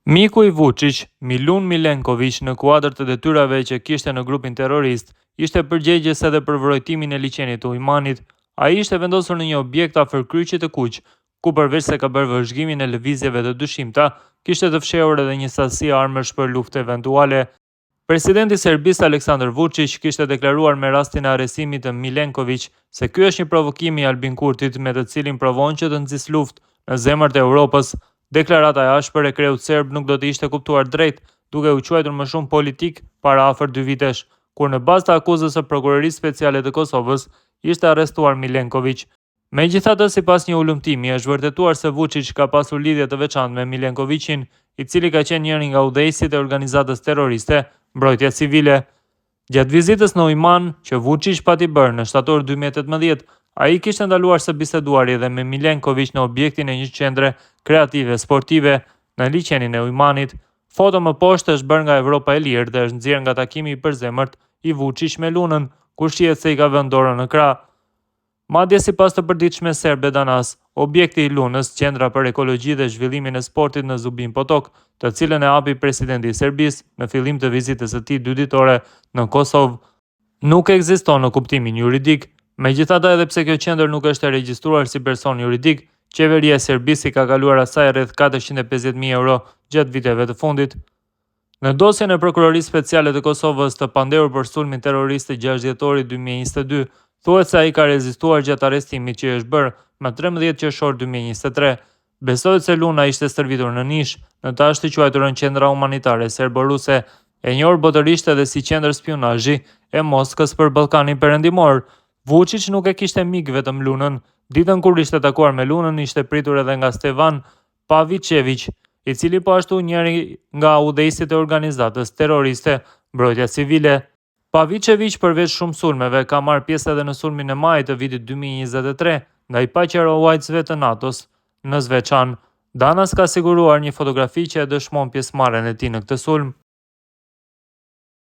Miku i Vučić, Milun Milenković, në kuadër të detyrave që kishte në grupin terrorist, ishte përgjegjës edhe për vrojtimin e liçenit të Ujmanit. Ai ishte vendosur në një objekt afër kryqit të Kuq, ku përveç se ka bërë vëzhgimin e lëvizjeve të dyshimta, kishte të fshehur edhe një sasi armësh për luftë eventuale. Presidenti i Serbisë Aleksandar Vučić kishte deklaruar me rastin e arrestimit të Milenković se ky është një provokim i Albin Kurtit me të cilin provon që të nxjisë luftë në zemrat e Europës. Deklarata e ashpër e kreut serb nuk do të ishte kuptuar drejt, duke u quajtur më shumë politik para afër 2 vitesh, kur në bazë të akuzës së Prokurorisë Speciale të Kosovës ishte arrestuar Milenković. Megjithatë, sipas një ulëmtimi, është vërtetuar se Vučić ka pasur lidhje të veçantë me Milenkovićin, i cili ka qenë njëri nga udhëheqësit e organizatës terroriste Mbrojtja Civile. Gjatë vizitës në Ujman, që Vučić pati bërë në shtator 2018, ai kishte ndaluar së biseduari edhe me Milenković në objektin e një qendre kreative sportive në liçenin e Ujmanit. Foto më poshtë është bërë nga Evropa e Lirë dhe është nxjerrë nga takimi i përzemërt i Vučić me Lunën, ku shihet se i ka vënë dorën në krah. Madje sipas të përditshme serbe danas, objekti i Lunës, qendra për ekologji dhe zhvillimin e sportit në Zubin Potok, të cilën e hapi presidenti i Serbisë në fillim të vizitës së tij 2 ditore në Kosovë, nuk ekziston në kuptimin juridik. Megjithatë, edhe pse kjo qendër nuk është e regjistruar si person juridik, qeveria e Serbisë i ka kaluar asaj rreth 450.000 euro gjatë viteve të fundit. Në dosjen e Prokurorisë Speciale të Kosovës të pandehur për sulmin terrorist të 6 dhjetorit 2022, thuhet se ai ka rezistuar gjatë arrestimit që është bërë më 13 qershor 2023. Besohet se Luna ishte stërvitur në Nish, në tashmë të quajturën Qendra Humanitare Serbo-Ruse, e njohur botërisht edhe si qendër spionazhi e Moskës për Ballkanin Perëndimor. Vučić nuk e kishte mik vetëm Lunën. Ditën kur ishte takuar me Lunën, ishte pritur edhe nga Stevan Pavićević, i cili po ashtu njëri nga udhëheqësit e organizatës terroriste Mbrojtja Civile. Pavićević, përveç shumë sulmeve, ka marrë pjesë edhe në sulmin e majit të vitit 2023 ndaj paqëruajtësve të NATO-s në Zveçan. Danas ka siguruar një fotografi që e dëshmon pjesëmarrjen e tij në këtë sulm.